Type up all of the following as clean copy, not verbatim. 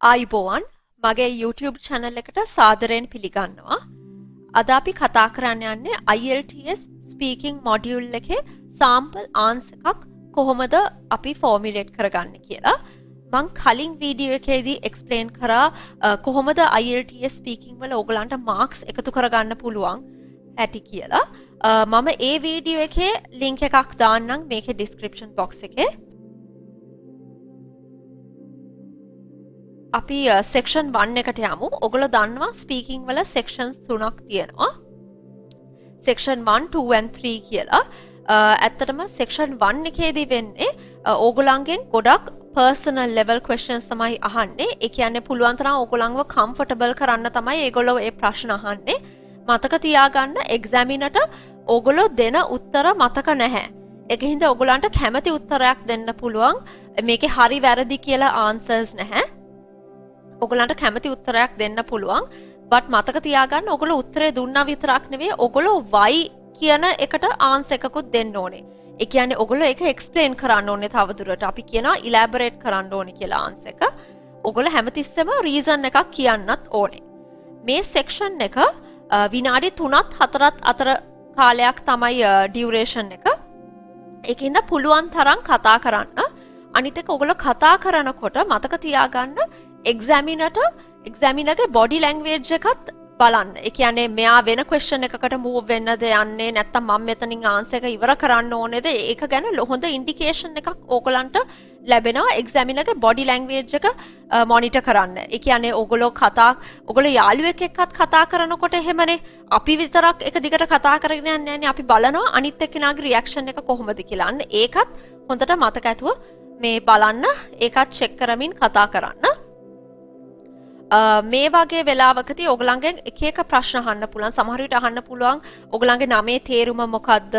ආයිබෝවන් මගේ YouTube channel එකට සාදරයෙන් පිළිගන්නවා. අද අපි කතා කරන්න යන්නේ IELTS speaking module එකේ sample answer එකක් කොහොමද අපි formulate කරගන්නේ කියලා. මම කලින් වීඩියෝ එකේදී explain කරා කොහොමද IELTS speaking වල ඕගලන්ට marks එකතු කරගන්න පුළුවන් ඇති කියලා. මම ඒ වීඩියෝ එකේ link එකක් දාන්නම් මේකේ description box එකේ. අපි section 1 එකට යමු. ඔයගොල්ලෝ දන්නවා speaking වල sections තුනක් තියෙනවා. section 1, 2 and 3 කියලා. ඇත්තටම section 1 එකේදී වෙන්නේ ඕගොල්ලන්ගෙන් ගොඩක් personal level questions තමයි අහන්නේ. ඒ කියන්නේ පුළුවන් තරම් ඕගොල්ලන්ව comfortable කරන්න තමයි ඒගොල්ලෝ මේ ප්‍රශ්න අහන්නේ. මතක තියාගන්න examinerට ඕගොල්ලෝ දෙන උත්තර මතක නැහැ. ඒකින්ද ඕගොල්ලන්ට කැමති උත්තරයක් දෙන්න පුළුවන්. මේකේ හරි වැරදි කියලා answers නැහැ. ඔගලන්ට කැමති උත්තරයක් දෙන්න පුළුවන්. but මතක තියාගන්න ඔගොල්ලෝ උත්තරේ දුන්නා විතරක් නෙවෙයි ඔගොල්ලෝ why කියන එකට answer එකකුත් දෙන්න ඕනේ. ඒ කියන්නේ ඔගොල්ලෝ ඒක explain කරන්න ඕනේ තවදුරට. අපි කියනවා elaborate කරන්න ඕනේ කියලා answer එක. ඔගොල්ලෝ හැමතිස්සෙම reason එකක් කියන්නත් ඕනේ. මේ section එක විනාඩි 3ත් 4ත් අතර කාලයක් තමයි duration එක. ඒකින්ද පුළුවන් තරම් කතා කරන්න. අනිත් එක ඔගොල්ලෝ කතා කරනකොට මතක තියාගන්න examinerගේ body language එකත් බලන්න. ඒ කියන්නේ මෙයා වෙන question එකකට move වෙන්නද යන්නේ නැත්නම් මම මෙතනින් answer එක ඉවර කරන්න ඕනේද ඒක ගැන හොඳ indication එකක් ඕගලන්ට ලැබෙනවා examinerගේ body language එක monitor කරන්න. ඒ කියන්නේ ඔගොල්ලෝ යාළුවෙක් එක්කත් කතා කරනකොට එහෙමනේ අපි විතරක් එක දිගට කතා කරගෙන යන්නේ නැහැ. අපි බලනවා අනිත් එක්කෙනාගේ reaction එක කොහොමද කියලා. අන්න ඒකත් හොඳට මතක ඇතුව මේ බලන්න ඒකත් check කරමින් කතා කරන්න. මේ වගේ වෙලාවකදී ඔයගලන්ගෙන් එක එක ප්‍රශ්න අහන්න පුළුවන්. සමහර විට අහන්න පුළුවන් ඔයගලන්ගේ නමේ තේරුම මොකද්ද?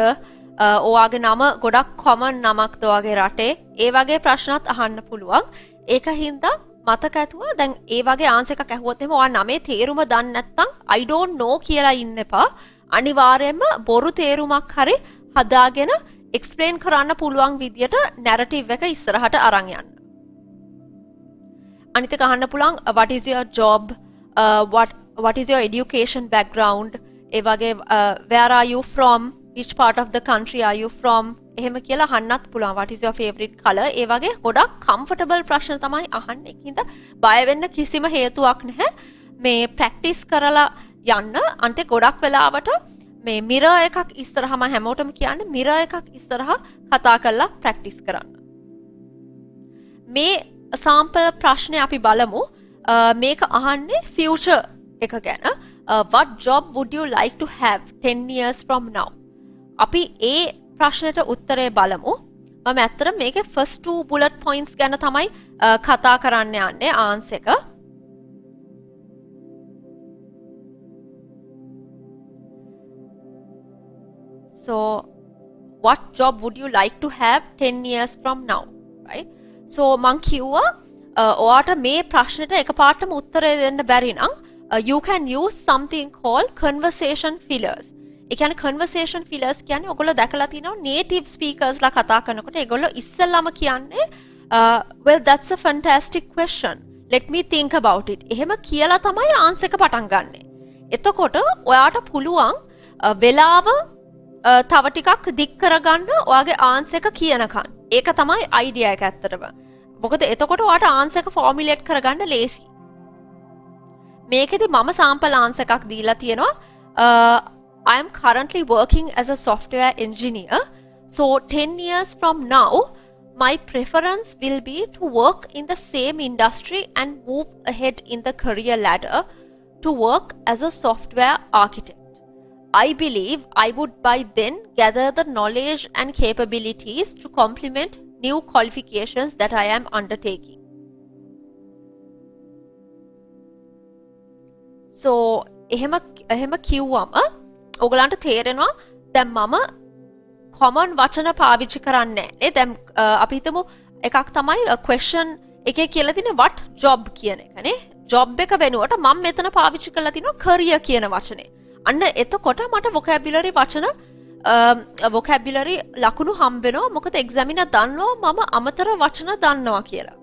ඔයාගේ නම ගොඩක් common නමක්ද ඔයාගේ රටේ? ඒ වගේ ප්‍රශ්නත් අහන්න පුළුවන්. ඒක හින්දා මතක ඇතුව දැන් ඒ වගේ answer එකක් ඇහුවොත් එහෙම ඔයා නමේ තේරුම දන්නේ නැත්නම් I don't know කියලා ඉන්න එපා. අනිවාර්යයෙන්ම බොරු තේරුමක් හරි හදාගෙන explain කරන්න පුළුවන් විදියට narrative එක ඉස්සරහට අරන් යන්න. අනිත් එක අහන්න පුළුවන් what is your job, what is your education background, ඒ වගේ where are you from, which part of the country are you from එහෙම කියලා අහන්නත් පුළුවන්. what is your favorite color ඒ වගේ ගොඩක් comfortable ප්‍රශ්න තමයි අහන්නේ. ඒකින්ද බය වෙන්න කිසිම හේතුවක් නැහැ. මේ practice කරලා යන්න. අන්තිම ගොඩක් වෙලාවට මේ mirror එකක් ඉස්සරහම හැමෝටම කියන්නේ mirror එකක් ඉස්සරහා කතා කරලා practice කරන්න. මේ sample ප්‍රශ්නේ අපි බලමු. මේක අහන්නේ future එක ගැන. what job would you like to have 10 years from now? අපි ඒ ප්‍රශ්නෙට උත්තරේ බලමු. මම ඇත්තට මේකේ first two bullet points ගැන තමයි කතා කරන්න යන්නේ answer එක. So what job would you like to have 10 years from now, right? So මං කිව්වා ඔයාට මේ ප්‍රශ්නෙට එකපාරටම උත්තරය දෙන්න බැරි නම් you can use something called conversation fillers. ඒ කියන්නේ conversation fillers කියන්නේ ඔයගොල්ලෝ දැකලා තියෙනවා native speakers ලා කතා කරනකොට ඒගොල්ලෝ ඉස්සෙල්ලාම කියන්නේ well that's a fantastic question, let me think about it. එහෙම කියලා තමයි answer එක පටන් ගන්නෙ. එතකොට ඔයාට පුළුවන් වෙලාව තව ටිකක් දික් කරගන්න ඔයාගේ answer එක කියනකන්. ඒක තමයි idea එක ඇත්තටම. මොකද එතකොට ඔයාට answer එක formulate කරගන්න ලේසි. මේකෙදි මම sample answer එකක් දීලා තියෙනවා. I am currently working as a software engineer. So 10 years from now my preference will be to work in the same industry and move ahead in the career ladder to work as a software architect. I believe I would by then gather the knowledge and capabilities to complement new qualifications that I am undertaking. So එහෙම කිව්වම ඔයගලන්ට තේරෙනවා දැන් මම common වචන පාවිච්චි කරන්නේ නැහැ. දැන් අපි හිතමු එකක් තමයි question එකේ කියලා තියෙන what job කියන එකනේ. job එක වෙනුවට මම මෙතන පාවිච්චි කරලා තිනවා career කියන වචනේ. අන්න එතකොට මට vocabulary ලකුණු හම්බ වෙනවා. මොකද examiner දන්නවා මම අමතර වචන දන්නවා කියලා.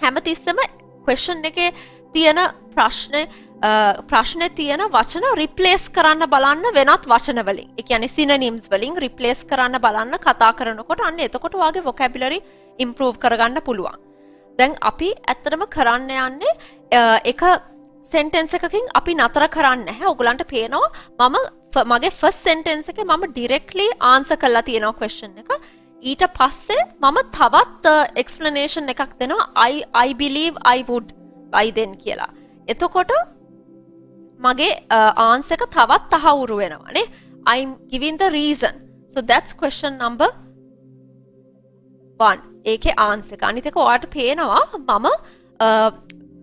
හැමතිස්සෙම question එකේ තියෙන ප්‍රශ්නේ තියෙන වචන replace කරන්න බලන්න වෙනත් වචන වලින්. ඒ කියන්නේ synonyms වලින් replace කරන්න බලන්න කතා කරනකොට අන්න එතකොට ඔයාගේ vocabulary improve කරගන්න පුළුවන්. දැන් අපි ඇත්තටම කරන්න යන්නේ එක sentence එකකින් අපි නතර කරන්නේ නැහැ. ඔයගලන්ට පේනවා මගේ first sentence එකේ මම directly answer කරලා තියෙනවා question එක. ඊට පස්සේ මම තවත් explanation එකක් දෙනවා I believe I would by then කියලා. එතකොට මගේ answer එක තවත් තහවුරු වෙනවා නේ. I'm giving the reason. So that's question number 1. ඒකේ answer එක. අනිත් එක ඔයාලට පේනවා මම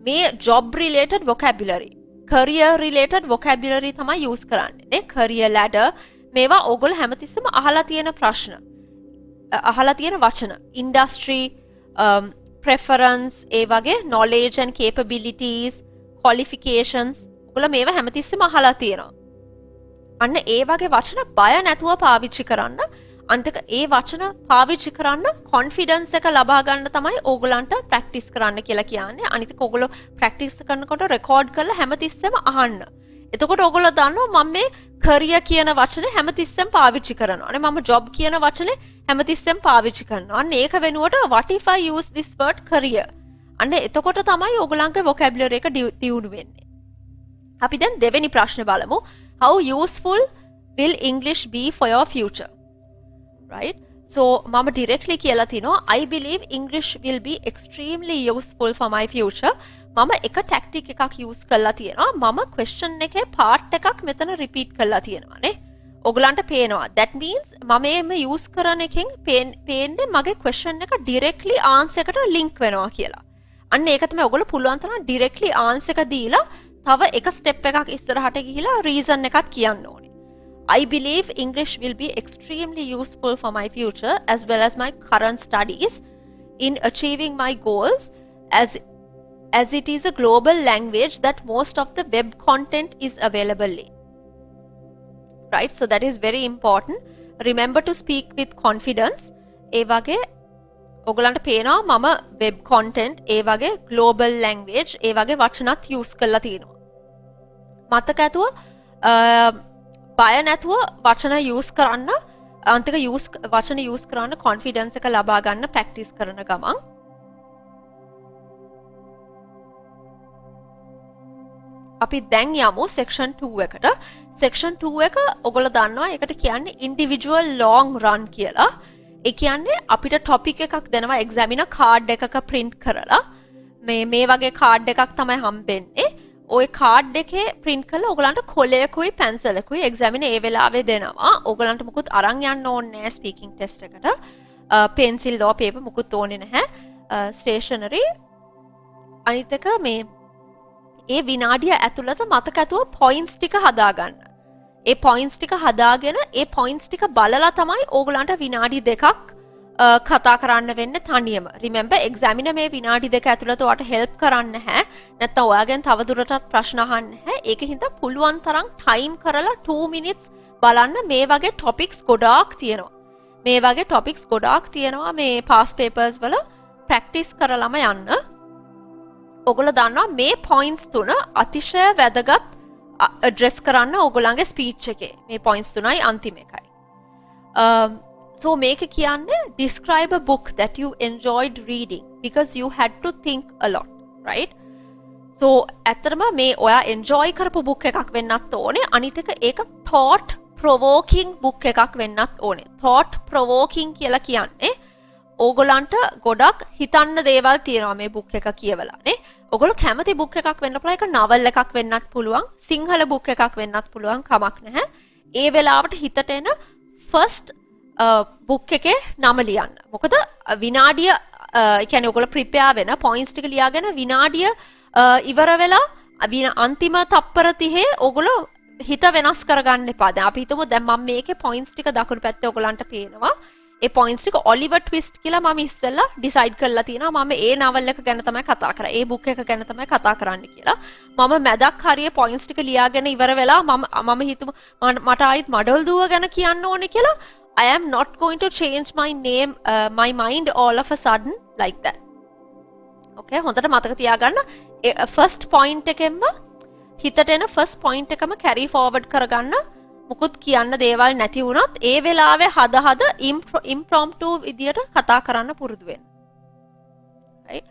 මේ job related vocabulary, career related vocabulary තමයි use කරන්නේ නේ. career ladder මේවා ඕගොල්ලෝ හැමතිස්සෙම අහලා තියෙන ප්‍රශ්න. අහලා තියෙන වචන. industry, preference, ඒ වගේ knowledge and capabilities, qualifications ඔයගොල්ලෝ මේවා හැමතිස්සෙම අහලා තියෙනවා. අන්න ඒ වගේ වචන බය නැතුව පාවිච්චි කරන්න. අන්තික ඒ වචන පාවිච්චි කරන්න confidence එක ලබා ගන්න තමයි ඕගොල්ලන්ට practice කරන්න කියලා කියන්නේ. අනිත් එක ඕගොල්ලෝ practice කරනකොට record කරලා හැමතිස්සෙම අහන්න. එතකොට ඕගොල්ලෝ දන්නවා මම මේ career කියන වචනේ හැමතිස්සෙම පාවිච්චි කරනවා. අනේ මම job කියන වචනේ හැමතිස්සෙම පාවිච්චි කරනවා. අන්න ඒක වෙනුවට what if I use this word career? අන්න එතකොට තමයි ඕගොල්ලන්ගේ vocabulary එක දියුණු වෙන්නේ. අපි දැන් දෙවෙනි ප්‍රශ්නේ බලමු. How useful will English be for your future? Right? So mama directly කියලා තිනවා I believe English will be extremely useful for my future. මම එක tactic එකක් use කරලා තියෙනවා. මම question එකේ part එකක් මෙතන repeat කරලා තියෙනවා නේ. ඔයගලන්ට පේනවා. That means මම මේ use කරන එකෙන් පේන්නේ මගේ question එක directly answer එකට link වෙනවා කියලා. අන්න ඒක තමයි ඔයගොල්ලෝ පුළුවන් තරම් directly answer එක දීලා තව එක step එකක් ඉස්සරහට ගිහිලා reason එකක් කියන්න ඕනේ. I believe English will be extremely useful for my future as well as my current studies in achieving my goals as it is a global language that most of the web content is available in. Right? So that is very important. Remember to speak with confidence. ඒ වගේ ඔයගලන්ට පේනවා මම web content ඒ වගේ global language ඒ වගේ වචනත් use කරලා තියෙනවා. මතක ඇතුව බය නැතුව වචන use කරන්න අන්තික වචන use කරන්න confidence එක ලබා ගන්න practice කරන ගමන් අපි දැන් යමු section 2 එකට. section 2 එක ඔයගොල්ලෝ දන්නවා ඒකට කියන්නේ individual long run කියලා. ඒ කියන්නේ අපිට topic එකක් දෙනවා examiner card එකක print කරලා මේ වගේ card එකක් තමයි හම්බෙන්නේ. ඔය කාඩ් එකේ print කරලා ඔයගලන්ට කොලයකුයි පැන්සලකුයි examiner ඒ වෙලාවේ දෙනවා. ඔයගලන්ට මුකුත් අරන් යන්න ඕනේ නැහැ speaking test එකට. pencil or paper මුකුත් ඕනේ නැහැ. stationery අනිත් එක මේ ඒ විනාඩිය ඇතුළත මතක ඇතුව points ටික හදාගන්න. ඒ points ටික හදාගෙන ඒ points ටික බලලා තමයි ඕගලන්ට විනාඩි දෙකක් කතා කරන්න වෙන්නේ තනියම. Remember examiner මේ විනාඩි දෙක ඇතුළත ඔයාට help කරන්න නැහැ. නැත්නම් ඔයාගෙන් තව දුරටත් ප්‍රශ්න අහන්න නැහැ. ඒකින්ද පුළුවන් තරම් time කරලා 2 minutes බලන්න මේ වගේ topics ගොඩාක් තියෙනවා. මේ වගේ topics ගොඩාක් තියෙනවා මේ past papers වල practice කරලම යන්න. ඔයගොල්ලෝ දන්නවා මේ points තුන අතිශය වැදගත් address කරන්න ඔයගොල්ලන්ගේ speech එකේ. මේ points තුනයි අන්තිම එකයි. So මේක කියන්නේ describe a book that you enjoyed reading because you had to think a lot, right? So ඇත්තටම මේ ඔයා enjoy කරපු book එකක් වෙන්නත් ඕනේ. අනිත් එක ඒක thought provoking book එකක් වෙන්නත් ඕනේ. thought provoking කියලා කියන්නේ ඕගොල්ලන්ට ගොඩක් හිතන්න දේවල් තියෙනවා මේ book එක කියවලා නේ. ඔයගොල්ලෝ කැමති book එකක් වෙන්න පුළුවන්. ඒක novel එකක් වෙන්නත් පුළුවන්. සිංහල book එකක් වෙන්නත් පුළුවන්. කමක් නැහැ. ඒ වෙලාවට හිතට එන first book එකේ නම ලියන්න. මොකද විනාඩිය කියන්නේ ඔයගොල්ලෝ prepare වෙන points ටික ලියාගෙන විනාඩිය ඉවර වෙලා අන්තිම තප්පර 30 ඔයගොල්ලෝ හිත වෙනස් කරගන්න එපා. දැන් අපි හිතමු දැන් මම මේකේ points ටික දකුණු පැත්තේ ඔයගොල්ලන්ට පේනවා. ඒ points ටික Oliver Twist කියලා මම ඉස්සෙල්ලා decide කරලා තියෙනවා. මම ඒ novel එක ගැන තමයි කතා කරන්නේ. ඒ book එක ගැන තමයි කතා කරන්න කියලා. මම මැදක් හරිය points ටික ලියාගෙන ඉවර වෙලා මම හිතමු මට ආයිත් මඩල් දුව ගැන කියන්න ඕනේ කියලා I am not going to change my name, my mind all of a sudden like that. ඕකේ හොඳට මතක තියාගන්න ෆස්ට් පොයින්ට් එකෙන්ම හිතට එන ෆස්ට් පොයින්ට් එකම කැරි ෆෝවර්ඩ් කරගන්න මුකුත් කියන්න දේවල් නැති වුණත් ඒ වෙලාවේ හද ඉම්ප්‍රොම්ප්ටු විදියට කතා කරන්න පුරුදු වෙන්න. right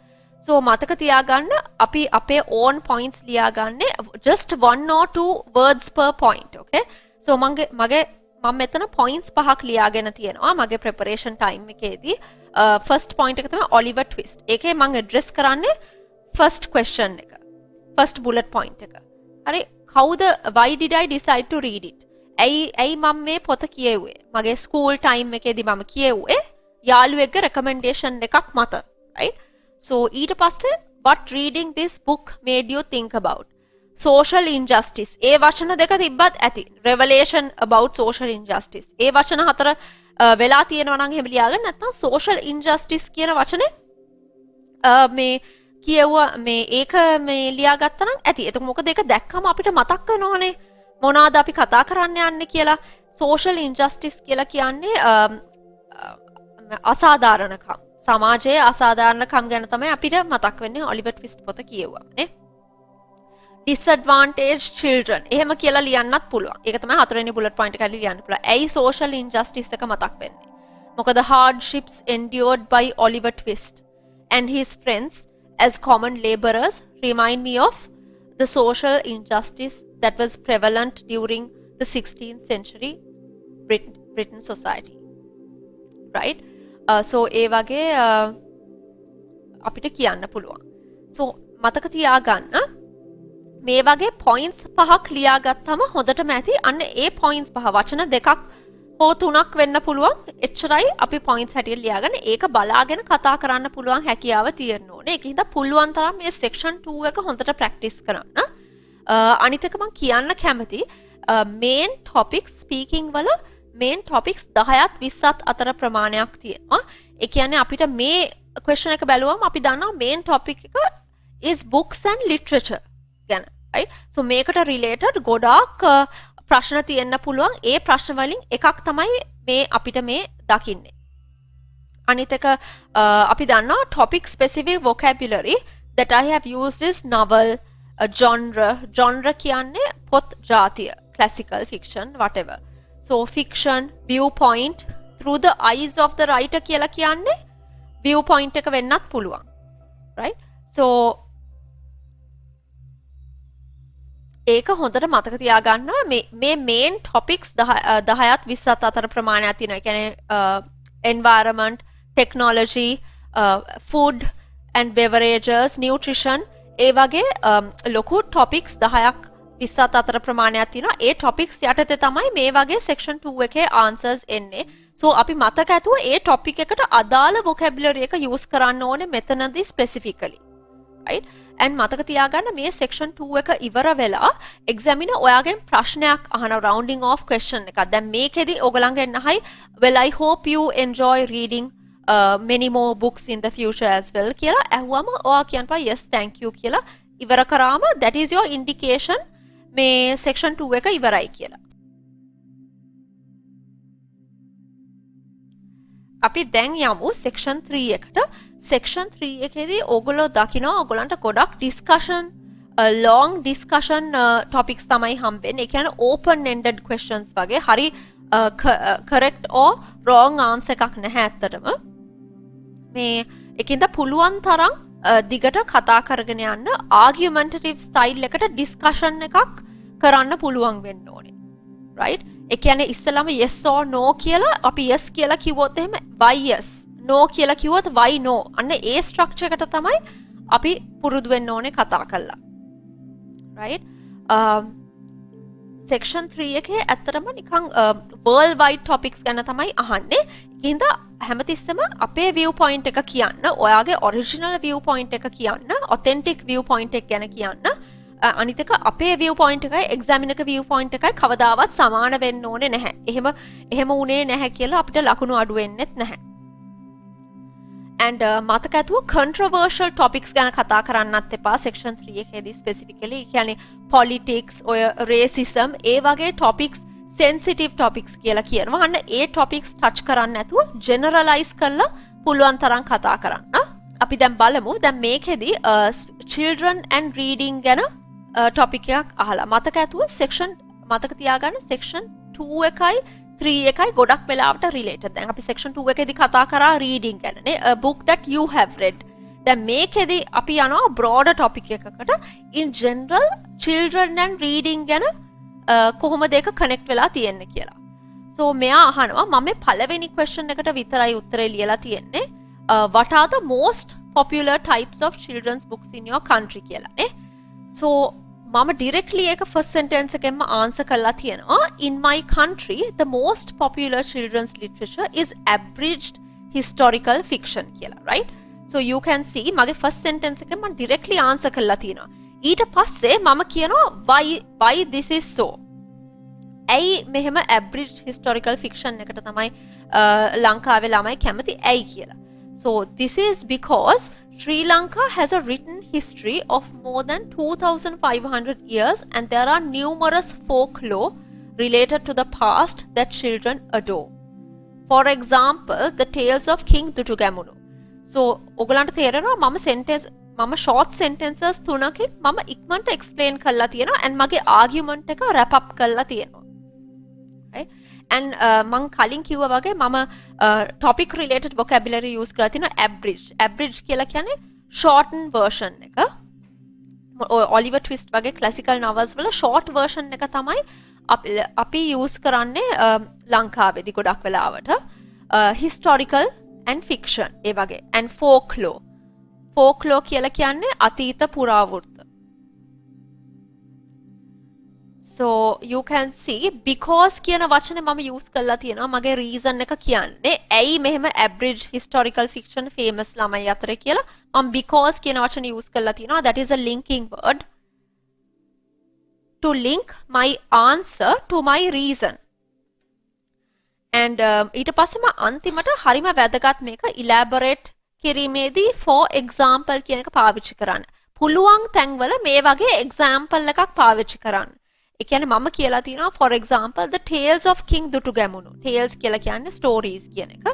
so මතක තියාගන්න අපි අපේ own points ලියාගන්නේ just 1 or 2 words per point. okay so මම මෙතන points පහක් ලියාගෙන තියෙනවා මගේ preparation time එකේදී. first point එක තමයි Oliver Twist. ඒකේ මම address කරන්නේ first question එක. first bullet point එක. හරි කවුද why did I decide to read it? ඇයි මම මේ පොත කියෙව්වේ? මගේ school time එකේදී මම කියෙව්වේ යාළුවෙක්ගේ recommendation එකක් මත. right so ඊට පස්සේ what reading this book made you think about? social injustice. ඒ වචන දෙක තිබ්බත් ඇති. revelation about social injustice. ඒ වචන හතර වෙලා තියෙනවා නම් එහෙම ලියාගන්න. නැත්නම් social injustice කියන වචනේ මේ කියවුවා මේ ඒක මේ ලියාගත්තා නම් ඇති. එතකොට මොකද ඒක දැක්කම අපිට මතක් වෙනවනේ මොනවාද අපි කතා කරන්න යන්නේ කියලා. social injustice කියලා කියන්නේ අසාධාරණකම්. සමාජයේ අසාධාරණකම් ගැන තමයි අපිට මතක් වෙන්නේ ඔලිවර් ට්විස්ට් පොත කියවුවම නේ. disadvantaged children එහෙම කියලා ලියන්නත් පුළුවන්. ඒක තමයි හතරවෙනි bullet point එකේ ලියන්න පුළුවන්. ඇයි social injustice එක මතක් වෙන්නේ? මොකද hardships endured by Oliver Twist and his friends as common laborers remind me of the social injustice that was prevalent during the 16th century Britain society. right so ඒ වගේ අපිට කියන්න පුළුවන්. so මතක තියාගන්න මේ වගේ points පහක් ලියාගත්තම හොඳටම ඇති. අන්න ඒ points පහ වචන දෙකක් හෝ තුනක් වෙන්න පුළුවන්. එච්චරයි අපි points හැටියට ලියාගන්න. ඒක බලාගෙන කතා කරන්න පුළුවන් හැකියාව තියෙන්න ඕනේ. ඒකින්ද පුළුවන් තරම් මේ section 2 එක හොඳට practice කරන්න. අනිත් එක මම කියන්න කැමති main topics speaking වල main topics 10ත් 20ත් අතර ප්‍රමාණයක් තියෙනවා. ඒ කියන්නේ අපිට මේ question එක බැලුවම අපි දන්නවා main topic එක is books and literature ගැන. right so මේකට related ගොඩාක් ප්‍රශ්න තියෙන්න පුළුවන්. ඒ ප්‍රශ්න වලින් එකක් තමයි මේ අපිට මේ දකින්නේ. අනිත් එක අපි දන්නවා topic specific vocabulary that I have used is novel, genre කියන්නේ පොත් ජාතිය, classical fiction whatever. so fiction, viewpoint through the eyes of the writer කියලා කියන්නේ viewpoint එක වෙන්නත් පුළුවන්. right so ඒක හොඳට මතක තියාගන්න. මේ main topics 10ත් 20ත් අතර ප්‍රමාණයක් තියෙනවා. ඒ කියන්නේ environment, technology, food and beverages, nutrition ඒ වගේ ලොකු topics 10ක් 20ත් අතර ප්‍රමාණයක් තියෙනවා. ඒ topics යටතේ තමයි මේ වගේ section 2 එකේ answers එන්නේ. so අපි මතක ඇතුව ඒ topic එකට අදාළ vocabulary එක use කරන්න ඕනේ මෙතනදී specifically. right and මතක තියාගන්න මේ section 2 එක ඉවර වෙලා examiner ඔයාගෙන් ප්‍රශ්නයක් අහන rounding off question එකක්. දැන් මේකෙදි ඔයගලන්ගෙන් අහයි well I hope you enjoy reading many more books in the future as well කියලා ඇහුවම ඔයා කියනවා yes thank you කියලා ඉවර කරාම that is your indication මේ section 2 එක ඉවරයි කියලා. අපි දැන් යමු section 3 එකට. section 3 එකේදී ඕගොල්ලෝ දකිනවා ඕගොල්ලන්ට ගොඩක් discussion long discussion topics තමයි හම්බෙන්නේ. ඒ කියන්නේ open ended questions වගේ හරි correct or wrong answer එකක් නැහැ ඇත්තටම. මේ ඒකින්ද පුළුවන් තරම් දිගට කතා කරගෙන යන්න argumentative style එකට discussion එකක් කරන්න පුළුවන් වෙන්න ඕනේ. right ඒ කියන්නේ ඉස්සෙල්ලාම yes or no කියලා අපි yes කියලා කිව්වොත් එහෙම why yes no කියලා කිව්වොත් why no අන්න ඒ structure එකට තමයි අපි පුරුදු වෙන්න ඕනේ කතා කරලා. right section 3 එකේ ඇත්තටම නිකන් world wide topics ගැන තමයි අහන්නේ. ඒකින්ද හැමතිස්සෙම අපේ view point එක කියන්න, ඔයාගේ original view point එක කියන්න, authentic view point එක ගැන කියන්න. අනිත් එක අපේ view point එකයි examiner එක view point එකයි කවදාවත් සමාන වෙන්න ඕනේ නැහැ. එහෙම උනේ නැහැ කියලා අපිට ලකුණු අඩු වෙන්නෙත් නැහැ. and මතක ඇතුව controversial topics ගැන කතා කරන්නත් එපා section 3 එකේදී specifically. ඒ කියන්නේ politics, ඔය racism ඒ වගේ topics sensitive topics කියලා කියනවා. අන්න ඒ topics touch කරන්න නැතුව generalize කරලා පුළුවන් තරම් කතා කරන්න. අපි දැන් බලමු දැන් මේකෙදි children and reading ගැන ටොපික් එකක් අහලා මතක ඇතුව section මතක තියාගන්න section 2 එකයි 3 එකයි ගොඩක් වෙලාවට related. දැන් අපි section 2 එකේදී කතා කරා reading ගැනනේ, a book that you have read. දැන් මේකෙදි අපි යනවා broader topic එකකට in general children and reading ගැන කොහොමද ඒක connect වෙලා තියෙන්නේ කියලා. so මෙයා අහනවා මම මේ පළවෙනි question එකට විතරයි උත්තරේ ලියලා තියෙන්නේ. What are the most popular types of children's books in your country කියලා නේ. So මම directly ඒක first sentence එකෙන්ම answer කරලා තියෙනවා. In my country the most popular children's literature is abridged historical fiction කියලා, right? So you can see මගේ first sentence එකෙන් මම directly answer කරලා තියෙනවා. ඊට පස්සේ මම කියනවා why this is so. ඇයි මෙහෙම abridged historical fiction එකට තමයි ලංකාවේ ළමයි කැමති ඇයි කියලා. So this is because Sri Lanka has a written history of more than 2,500 years and there are numerous folklore related to the past that children adore. For example, the tales of King Dutugamunu. So ඔයගලන්ට තේරෙනවා මම short sentences තුනකින් මම ඉක්මනට explain කරලා තියෙනවා and මගේ argument එක wrap up කරලා තියෙනවා. Right? And මං කලින් කිව්වා වගේ මම topic related vocabulary use කරලා තියෙනවා abridge කියලා කියන්නේ shorten version එක. Oliver Twist වගේ classical novels වල short version එක තමයි අපි use කරන්නේ ලංකාවේදී ගොඩක් වෙලාවට. Historical and fiction ඒ වගේ and folklore කියලා කියන්නේ අතීත පුරාවෘත්ත. So you can see because කියන වචනේ මම use කරලා තියෙනවා මගේ reason එක කියන්නේ ඇයි මෙහෙම abridged historical fiction famous ළමයි අතර කියලා මම because කියන වචනේ use කරලා තියෙනවා. That is a linking word to link my answer to my reason. And ඊට පස්සේ මම අන්තිමට හරිම වැදගත් මේක elaborate කිරීමේදී for example කියන එක පාවිච්චි කරන්න. පුළුවන් තැන්වල මේ වගේ example එකක් පාවිච්චි කරන්න. ඒ කියන්නේ මම කියලා තියෙනවා for example the tales of King Dutugamunu. Tales කියලා කියන්නේ stories කියන එක.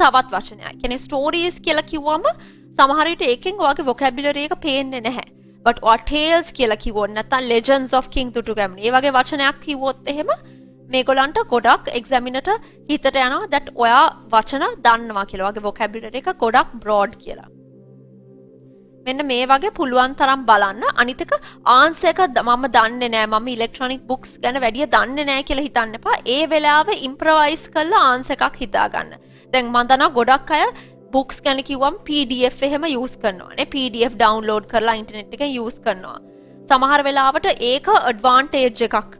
තවත් වචනයක්. කියන්නේ stories කියලා කිව්වම සමහර විට ඒකෙන් ඔයාගේ vocabulary එක පේන්නේ නැහැ. But what tales කියලා කිව්වොත් නැත්නම් legends of King Dutugamunu. ඒ වගේ වචනයක් කිව්වොත් එහෙම මේගොල්ලන්ට ගොඩක් examiner හිතට යනවා that ඔයා වචන දන්නවා කියලා. ඔයාගේ vocabulary එක ගොඩක් broad කියලා. මෙන්න මේ වගේ පුළුවන් තරම් බලන්න. අනිත් එක answer එක මම දන්නේ නැහැ. මම electronic books ගැන වැඩිය දන්නේ නැහැ කියලා හිතන්න එපා. ඒ වෙලාවේ improvise කරලා answer එකක් හිතා ගන්න. දැන් මම දන්නවා ගොඩක් අය books ගැන කිව්වම PDF එහෙම use කරනවා නේ. PDF download කරලා internet එකෙන් use කරනවා. සමහර වෙලාවට ඒක advantage එකක්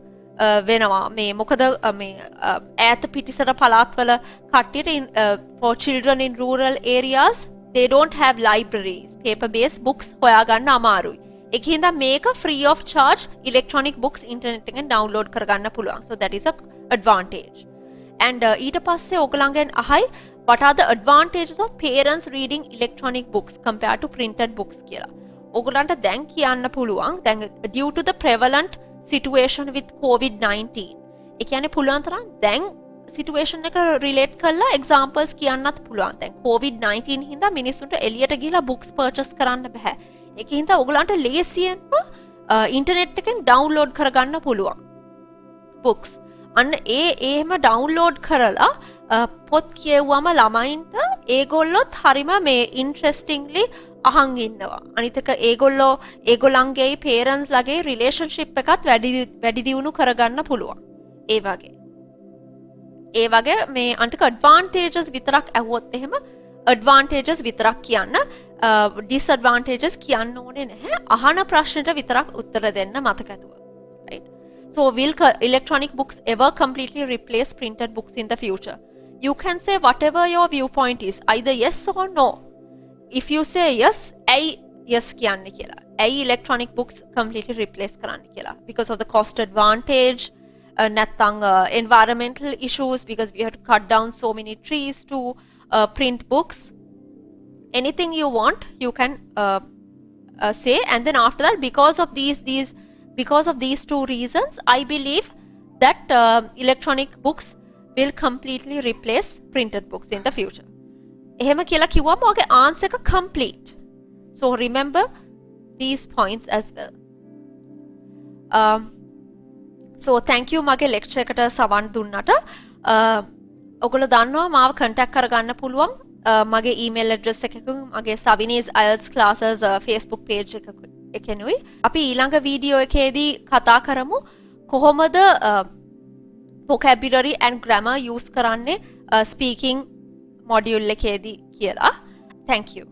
වෙනවා. මේ මොකද මේ ඈත පිටිසර පළාත්වල කට්ටියට for children in rural areas they don't have libraries, paper based books හොයාගන්න අමාරුයි. ඒකින්ද මේක free of charge electronic books internet එකෙන් download කරගන්න පුළුවන්. So that is a advantage. And ඊට පස්සේ ඔයගලන්ගෙන් අහයි what are the advantages of parents reading electronic books compared to printed books කියලා. ඔයගලන්ට දැන් කියන්න පුළුවන් දැන් due to the prevalent situation with COVID-19. ඒ කියන්නේ පුළුවන් තරම් දැන් situation එක relate කරලා examples කියන්නත් පුළුවන්. දැන් COVID-19 හින්දා මිනිස්සුන්ට එළියට ගිහලා books purchase කරන්න බෑ. ඒක හින්දා ඔයගලන්ට ලේසියෙන්ම internet එකෙන් download කරගන්න පුළුවන් books. අන්න එහෙම download කරලා පොත් කියවුවම ළමයින්ට ඒගොල්ලොත් හරිම මේ interestingly අහන් ඉන්නවා. අනිත් එක ඒගොල්ලන්ගේ parents ලගේ relationship එකත් වැඩි දියුණු කරගන්න පුළුවන්. ඒ වගේ මේ අන්තික advantages විතරක් ඇහුවොත් එහෙම advantages විතරක් කියන්න disadvantages කියන්න ඕනේ නැහැ. අහන ප්‍රශ්නෙට විතරක් උත්තර දෙන්න මතක ඇතුව. Right? So will electronic books ever completely replace printed books in the future? You can say whatever your viewpoint is, either yes or no. If you say yes, yes කියන්න කියලා. electronic books completely replace කරන්න කියලා. Because of the cost advantage, නැත්නම් environmental issues because we have to cut down so many trees to print books. Anything you want, you can say, and then after that, because of these two reasons, I believe that electronic books will completely replace printed books in the future. එහෙම කියලා කිව්වම ඔයාගේ answer එක complete. So remember these points as well. So thank you මගේ lecture එකට සවන් දුන්නට. ඔගොල්ලෝ දන්නවා මාව contact කරගන්න පුළුවන් මගේ email address එකකින් මගේ Savini's IELTS classes Facebook page එකෙනුයි. අපි ඊළඟ වීඩියෝ එකේදී කතා කරමු කොහොමද vocabulary and grammar use කරන්නේ speaking module එකේදී කියලා. Thank you.